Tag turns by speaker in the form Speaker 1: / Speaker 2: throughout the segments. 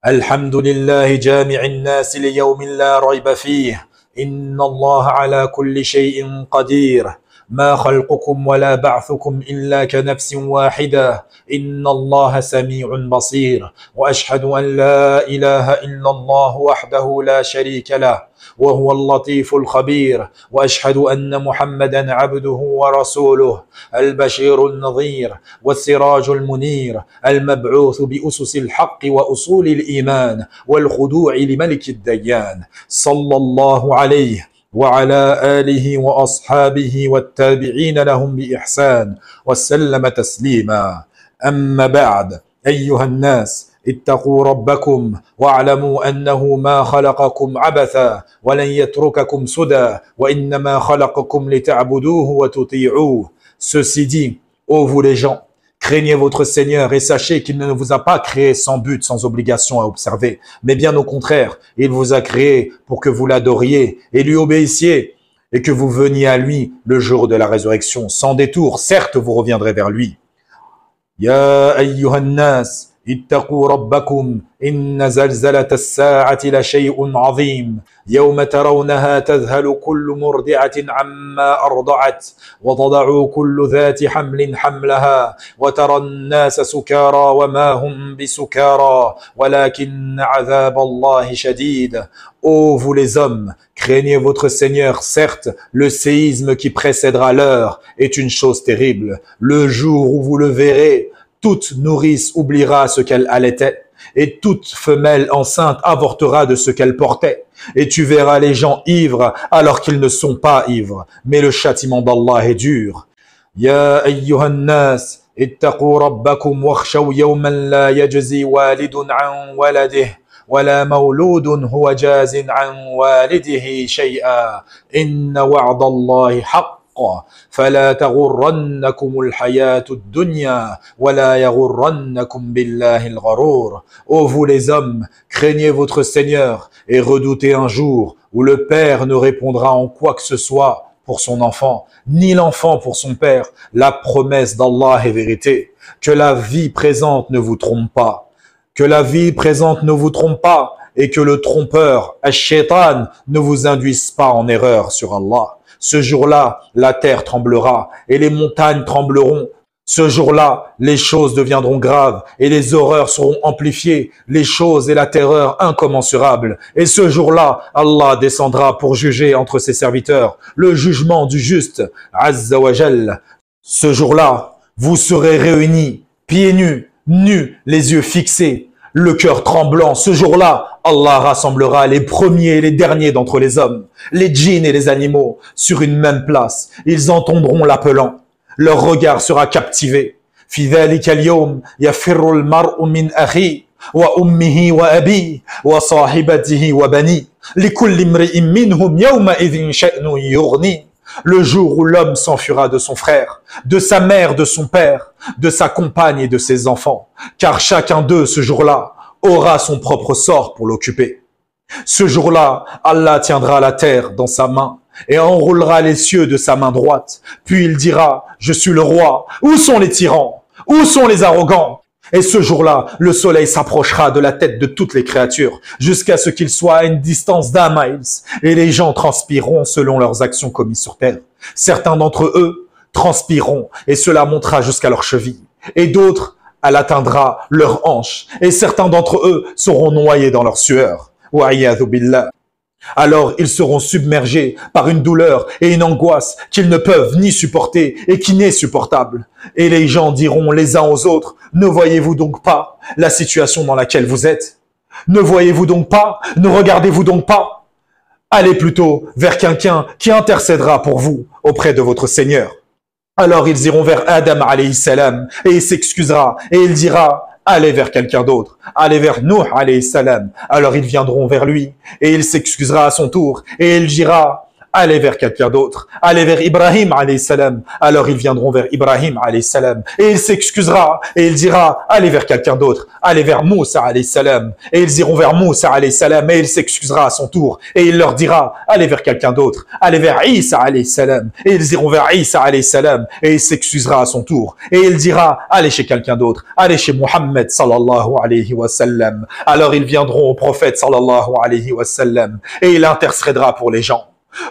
Speaker 1: الحمد لله جامع الناس ليوم لا ريب فيه إن الله على كل شيء قدير ما خلقكم ولا بعثكم إلا كنفس واحدة إن الله سميع بصير وأشهد أن لا إله إلا الله وحده لا شريك له وهو اللطيف الخبير وأشهد أن محمدا عبده ورسوله البشير النظير والسراج المنير المبعوث بأسس الحق وأصول الإيمان والخضوع لملك الديان صلى الله عليه وعلى آله وأصحابه والتابعين لهم بإحسان وسلم تسليما أما بعد أيها الناس اتقوا ربكم واعلموا أنه ما خلقكم عبثا ولن يترككم سدى وإنما خلقكم لتعبدوه وتطيعوه. Ceci dit, ô vous les gens, craignez votre Seigneur et sachez qu'il ne vous a pas créé sans but, sans obligation à observer, mais bien au contraire, il vous a créé pour que vous l'adoriez et lui obéissiez et que vous veniez à lui le jour de la résurrection. Sans détour, certes vous reviendrez vers lui. Ya ayyuhan nas, اتقوا ربكم إن زلزلة الساعة لشيء عظيم يوم ترونها تذهل كل مرضعة عما أرضعت وتضع كل ذات حمل حملها وترى الناس سكارى وما هم بسكارى ولكن عذاب الله شديد. Ô vous les hommes, craignez votre Seigneur, certes, le séisme qui précédera l'heure est une chose terrible. Le jour où vous le verrez, toute nourrice oubliera ce qu'elle allaitait, et toute femelle enceinte avortera de ce qu'elle portait. Et tu verras les gens ivres alors qu'ils ne sont pas ivres. Mais le châtiment d'Allah est dur. Ya ayyuhan nas, ittaqu rabbakum wakhshaw yawman la yajzi walidun an waladih. ولا مولود هو جاز عن والده شيئا إن وعد الله حق فلا تغرنكم الحياة الدنيا ولا يغرنكم بالله الغرور. Ô vous les hommes, craignez votre Seigneur et redoutez un jour où le père ne répondra en quoi que ce soit pour son enfant, ni l'enfant pour son père. La promesse d'Allah est vérité. Que la vie présente ne vous trompe pas. Que la vie présente ne vous trompe pas et que le trompeur, Ash-Shaytan, ne vous induise pas en erreur sur Allah. Ce jour-là, la terre tremblera et les montagnes trembleront. Ce jour-là, les choses deviendront graves et les horreurs seront amplifiées, les choses et la terreur incommensurables. Et ce jour-là, Allah descendra pour juger entre ses serviteurs le jugement du juste, Azza wa Jal. Ce jour-là, vous serez réunis, pieds nus, les yeux fixés, le cœur tremblant. Ce jour-là, Allah rassemblera les premiers et les derniers d'entre les hommes, les djinns et les animaux, sur une même place. Ils entendront l'appelant. Leur regard sera captivé. في ذلك اليوم يفر المرء من أخيه وأمه وأبيه وصاحبته وبنيه لكل امرئ منهم يومئذ شأن يغنيه. Le jour où l'homme s'enfuira de son frère, de sa mère, de son père, de sa compagne et de ses enfants, car chacun d'eux, ce jour-là, aura son propre sort pour l'occuper. Ce jour-là, Allah tiendra la terre dans sa main et enroulera les cieux de sa main droite. Puis il dira, je suis le roi. Où sont les tyrans? Où sont les arrogants? Et ce jour-là, le soleil s'approchera de la tête de toutes les créatures, jusqu'à ce qu'il soit à une distance d'1 mile, et les gens transpireront selon leurs actions commises sur terre. Certains d'entre eux transpireront, et cela montera jusqu'à leurs chevilles, et d'autres, elle atteindra leurs hanches, et certains d'entre eux seront noyés dans leur sueur. Wa'iyadhu billah. Alors ils seront submergés par une douleur et une angoisse qu'ils ne peuvent ni supporter et qui n'est supportable. Et les gens diront les uns aux autres, ne voyez-vous donc pas la situation dans laquelle vous êtes? Ne voyez-vous donc pas? Ne regardez-vous donc pas? Allez plutôt vers quelqu'un qui intercédera pour vous auprès de votre Seigneur. Alors ils iront vers Adam alayhi salam et il s'excusera et il dira, allez vers quelqu'un d'autre, allez vers Nuh alayhi salam. Alors ils viendront vers lui et il s'excusera à son tour et il dira, allez vers quelqu'un d'autre. Allez vers Ibrahim alayhi salam. Alors ils viendront vers Ibrahim alayhi salam. Et il s'excusera et il dira, allez vers quelqu'un d'autre. Allez vers Moussa alayhi salam. Et ils iront vers Moussa alayhi salam et il s'excusera à son tour. Et il leur dira, allez vers quelqu'un d'autre. Allez vers Isa alayhi salam. Et ils iront vers Isa alayhi salam et il s'excusera à son tour. Et il dira, allez chez quelqu'un d'autre. Allez chez Muhammad sallallahu alayhi wa sallam. Alors ils viendront au prophète sallallahu alayhi wa sallam et il intercédera pour les gens,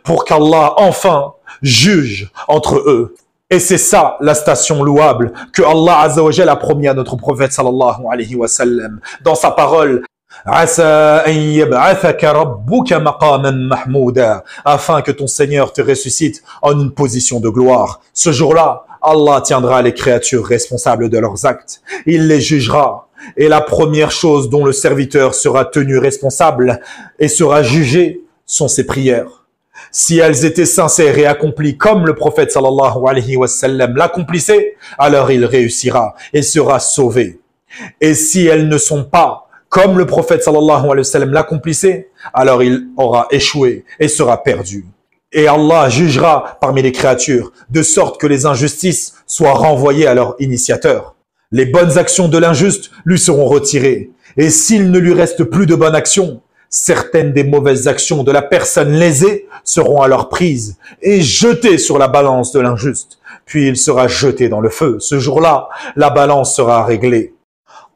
Speaker 1: pour qu'Allah enfin juge entre eux. Et c'est ça la station louable que Allah Azza wa Jalla a promis à notre prophète sallallahu alayhi wa sallam dans sa parole. Asa an yab'athaka rabbuka maqaman mahmouda, afin que ton Seigneur te ressuscite en une position de gloire. Ce jour-là, Allah tiendra les créatures responsables de leurs actes. Il les jugera. Et la première chose dont le serviteur sera tenu responsable et sera jugé sont ses prières. Si elles étaient sincères et accomplies comme le prophète sallallahu alayhi wa sallam l'accomplissait, alors il réussira et sera sauvé. Et si elles ne sont pas comme le prophète sallallahu alayhi wa sallam l'accomplissait, alors il aura échoué et sera perdu. Et Allah jugera parmi les créatures, de sorte que les injustices soient renvoyées à leur initiateur. Les bonnes actions de l'injuste lui seront retirées. Et s'il ne lui reste plus de bonnes actions, certaines des mauvaises actions de la personne lésée seront alors prises et jetées sur la balance de l'injuste. Puis il sera jeté dans le feu. Ce jour-là, la balance sera réglée.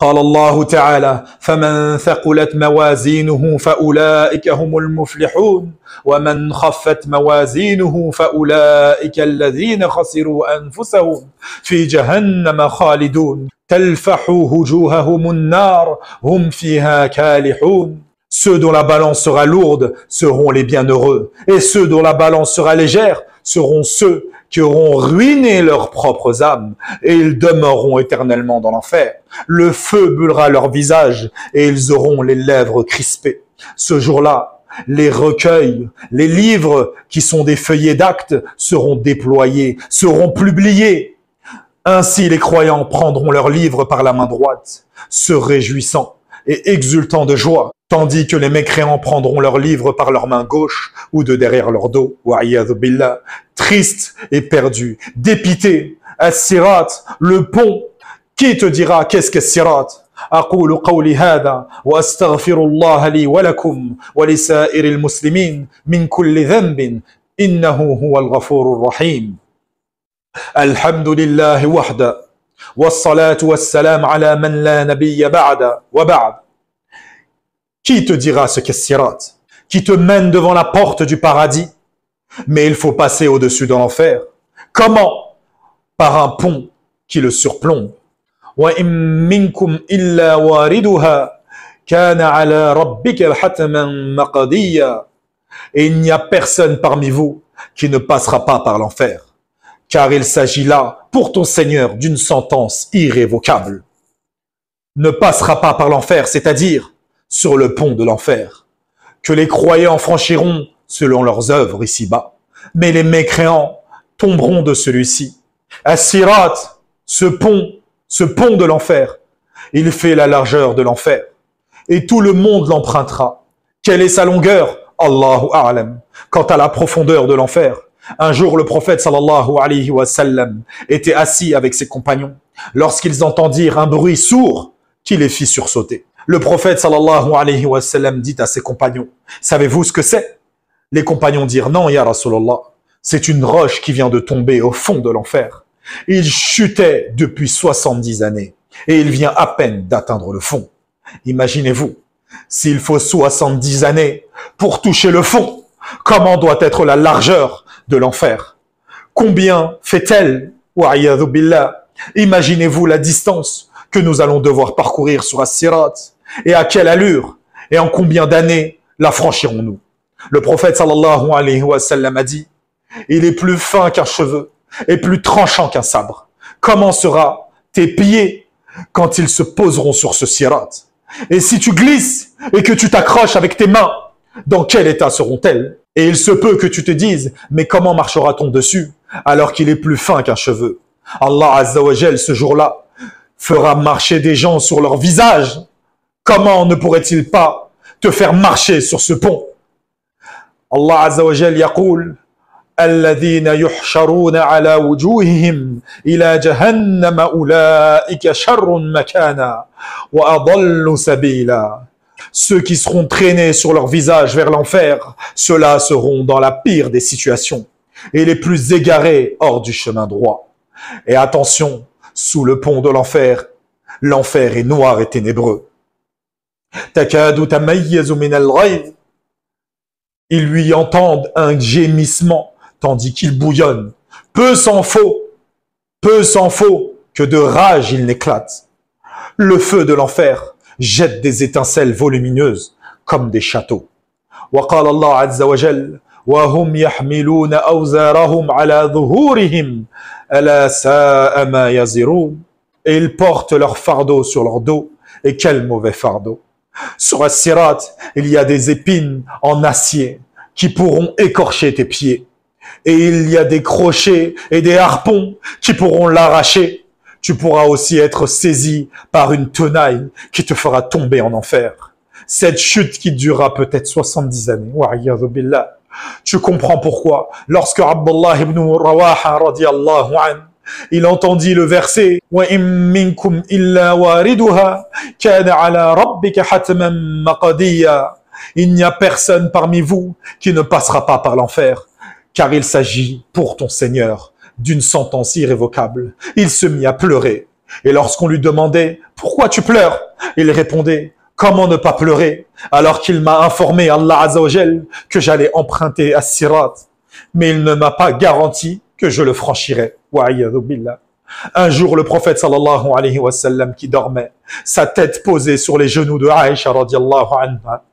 Speaker 1: قال الله تعالى فمن ثقلت موازينه فأولئك هم المفلحون ومن خفت موازينه فأولئك الذين خسروا أنفسهم في جهنم خالدون تلفح وجوههم النار هم فيها كالحون. Ceux dont la balance sera lourde seront les bienheureux, et ceux dont la balance sera légère seront ceux qui auront ruiné leurs propres âmes, et ils demeureront éternellement dans l'enfer. Le feu brûlera leur visage, et ils auront les lèvres crispées. Ce jour-là, les recueils, les livres qui sont des feuillets d'actes seront déployés, seront publiés. Ainsi, les croyants prendront leurs livres par la main droite, se réjouissant et exultant de joie, tandis que les mécréants prendront leurs livres par leur main gauche ou de derrière leur dos, wa'iyadhu billah, tristes et perdus, dépités. As-sirat, le pont. Qui te dira qu'est-ce que sirat? أقول قولي هذا وأستغفر الله لي ولكم ولسائر المسلمين من كل ذنب إنه هو الغفور الرحيم. الحمد لله وحده والصلاة والسلام على من لا نبي بعد وبعد. Qui te dira ce qu'est sirat? Qui te mène devant la porte du paradis? Mais il faut passer au-dessus de l'enfer. Comment? Par un pont qui le surplombe. وَإِن مِّنكُمْ إِلَّا وَارِدُهَا كَانَ عَلَى رَبِّكَ حَتْمًا مَقْضِيًّا. Et il n'y a personne parmi vous qui ne passera pas par l'enfer, car il s'agit là, pour ton Seigneur, d'une sentence irrévocable. Ne passera pas par l'enfer, c'est-à-dire sur le pont de l'enfer, que les croyants franchiront selon leurs œuvres ici-bas, mais les mécréants tomberont de celui-ci. As-sirat, ce pont de l'enfer, il fait la largeur de l'enfer, et tout le monde l'empruntera. Quelle est sa longueur? Allahu a'lam. Quant à la profondeur de l'enfer, un jour le prophète sallallahu alayhi wa sallam était assis avec ses compagnons, lorsqu'ils entendirent un bruit sourd qui les fit sursauter. Le prophète sallallahu alayhi wa sallam dit à ses compagnons, savez-vous ce que c'est? Les compagnons dirent, non, ya Rasulallah, c'est une roche qui vient de tomber au fond de l'enfer. Il chutait depuis 70 années et il vient à peine d'atteindre le fond. Imaginez-vous, s'il faut 70 années pour toucher le fond, comment doit être la largeur de l'enfer? Combien fait-elle? Wa'iyadhu billah. Imaginez-vous la distance que nous allons devoir parcourir sur As-Sirat, et à quelle allure et en combien d'années la franchirons-nous? Le prophète sallallahu alayhi wa sallam a dit, il est plus fin qu'un cheveu et plus tranchant qu'un sabre. Comment sera tes pieds quand ils se poseront sur ce sirat? Et si tu glisses et que tu t'accroches avec tes mains, dans quel état seront-elles? Et il se peut que tu te dises, mais comment marchera-t-on dessus alors qu'il est plus fin qu'un cheveu? Allah Azza wa Jal, ce jour-là, fera marcher des gens sur leur visage. Comment ne pourrait-il pas te faire marcher sur ce pont? Allah Azza wa Jal يقول الذين يحشرون على وجوههم إلى جهنم أولئك شر مكانا وأضل سبيلا. Ceux qui seront traînés sur leur visage vers l'enfer, ceux-là seront dans la pire des situations et les plus égarés hors du chemin droit. Et attention, sous le pont de l'enfer, l'enfer est noir et ténébreux. تكاد تميز من الغيظ. Ils lui entendent un gémissement tandis qu'il bouillonne. Peu s'en faut que de rage il n'éclate. Le feu de l'enfer jette des étincelles volumineuses comme des châteaux. وقال الله عز وجل وهم يحملون أوزارهم على ظهورهم ألا ساء ما يزرون. Et ils portent leur fardeau sur leur dos. Et quel mauvais fardeau. Sur As-Sirat, il y a des épines en acier qui pourront écorcher tes pieds. Et il y a des crochets et des harpons qui pourront l'arracher. Tu pourras aussi être saisi par une tenaille qui te fera tomber en enfer. Cette chute qui durera peut-être 70 années. Wa'iyadhu billah. Tu comprends pourquoi, lorsque Abdullah ibn Rawaha radiyallahu anhu, il entendit le verset وَإِن مِّنكُمْ إِلَّا وَارِدُهَا كَانَ عَلَى رَبِّكَ حَتْمًا مَقَضِيًّا. Il n'y a personne parmi vous qui ne passera pas par l'enfer, car il s'agit pour ton Seigneur d'une sentence irrévocable. Il se mit à pleurer. Et lorsqu'on lui demandait « Pourquoi tu pleures ?» il répondait « Comment ne pas pleurer alors qu'il m'a informé, Allah Azza wa Jal, que j'allais emprunter As-Sirat, mais il ne m'a pas garanti que je le franchirais. » Wa'iyadhu billah. Un jour, le prophète sallallahu alayhi wa sallam qui dormait, sa tête posée sur les genoux de Aïcha radiyallahu anha,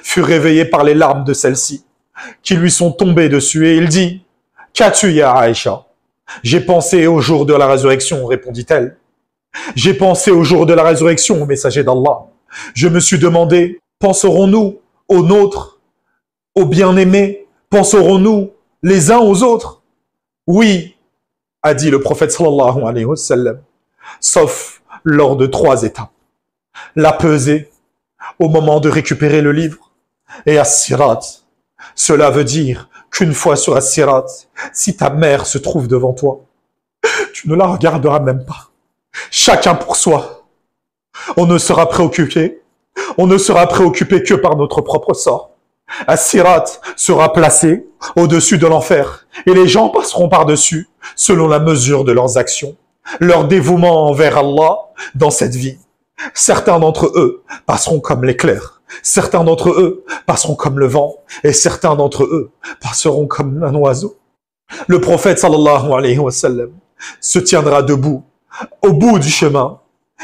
Speaker 1: fut réveillé par les larmes de celle-ci, qui lui sont tombées dessus, et il dit « Qu'as-tu, ya Aïcha ?»« J'ai pensé au jour de la résurrection, répondit-elle. J'ai pensé au jour de la résurrection, au messager d'Allah. Je me suis demandé, penserons-nous aux nôtres, aux bien-aimés? Penserons-nous les uns aux autres? Oui, a dit le prophète sallallahu alayhi wa sallam, sauf lors de 3 étapes. La pesée, au moment de récupérer le livre, et As-Sirat. Cela veut dire qu'une fois sur As-Sirat, si ta mère se trouve devant toi, tu ne la regarderas même pas. Chacun pour soi. On ne sera préoccupé que par notre propre sort. As-Sirat sera placé au-dessus de l'enfer et les gens passeront par-dessus selon la mesure de leurs actions, leur dévouement envers Allah dans cette vie. Certains d'entre eux passeront comme l'éclair, certains d'entre eux passeront comme le vent et certains d'entre eux passeront comme un oiseau. Le prophète sallallahu alayhi wa sallam se tiendra debout au bout du chemin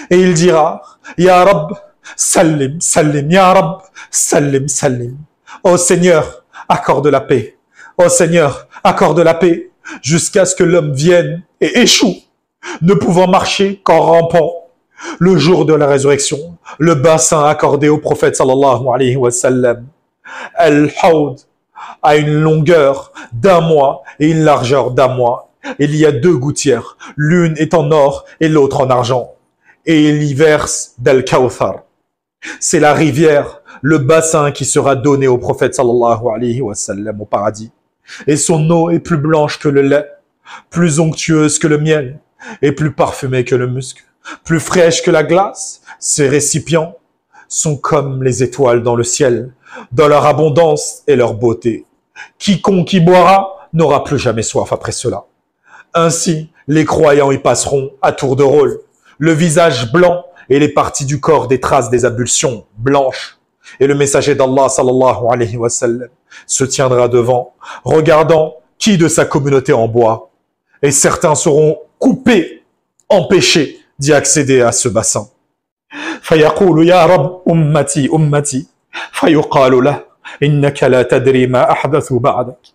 Speaker 1: et il dira « Ya Rab, Sallim, Sallim, Ya Rab, Sallim, Sallim. » Ô Seigneur, accorde la paix. Ô Seigneur, accorde la paix jusqu'à ce que l'homme vienne et échoue, ne pouvant marcher qu'en rampant. Le jour de la résurrection, le bassin accordé au prophète sallallahu alayhi wa sallam, Al-Hawd, a une longueur d'1 mois et une largeur d'1 mois. Il y a 2 gouttières, l'une est en or et l'autre en argent. Et il y verse d'Al-Kawthar. C'est la rivière, le bassin qui sera donné au prophète sallallahu alayhi wa sallam au paradis. Et son eau est plus blanche que le lait, plus onctueuse que le miel, et plus parfumée que le musc, plus fraîche que la glace. Ses récipients sont comme les étoiles dans le ciel, dans leur abondance et leur beauté. Quiconque y boira n'aura plus jamais soif après cela. Ainsi, les croyants y passeront à tour de rôle, le visage blanc et les parties du corps des traces des ablutions blanches. Et le messager d'Allah sallallahu alayhi wa sallam se tiendra devant, regardant qui de sa communauté en boit. Et certains seront coupés, empêchés d'y accéder à ce bassin. فيقول يا رب أمتي أمتي فيقال له إنك لا تدري ما أحدث بعدك.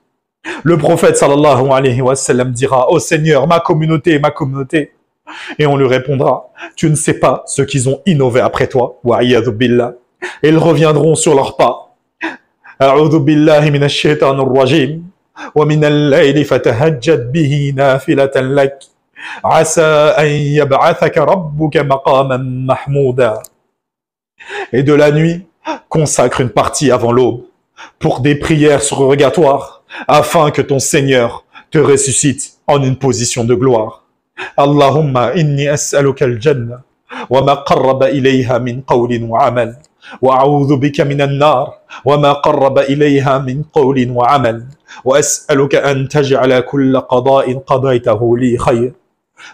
Speaker 1: Le prophète sallallahu alayhi wa sallam dira « Ô Seigneur, ma communauté, ma communauté » et on lui répondra « Tu ne sais pas ce qu'ils ont innové après toi. » Wa'iyadhu billah. Et ils reviendront sur leurs pas. « A'udhu billahi minash shaitanir rajim wa minal layli fatahajjad bihi nafilatan lak asa an yab'athaka rabbuka maqaman mahmouda. » Et de la nuit, consacre une partie avant l'aube pour des prières surrogatoires, afin que ton Seigneur te ressuscite en une position de gloire. Allahumma inni as'aluka al-jannah wa ma qarraba ilayha min qawlin wa amal. وأعوذ بك من النار وما قرب إليها من قول وعمل وأسألك أن تجعل كل قضاء قضيته لي خير.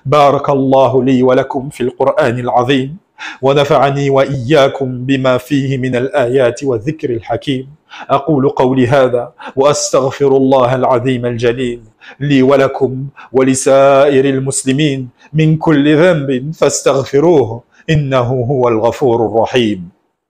Speaker 1: بارك الله لي ولكم في القرآن العظيم ونفعني وإياكم بما فيه من الآيات والذكر الحكيم. أقول قولي هذا وأستغفر الله العظيم الجليل لي ولكم ولسائر المسلمين من كل ذنب فاستغفروه إنه هو الغفور الرحيم.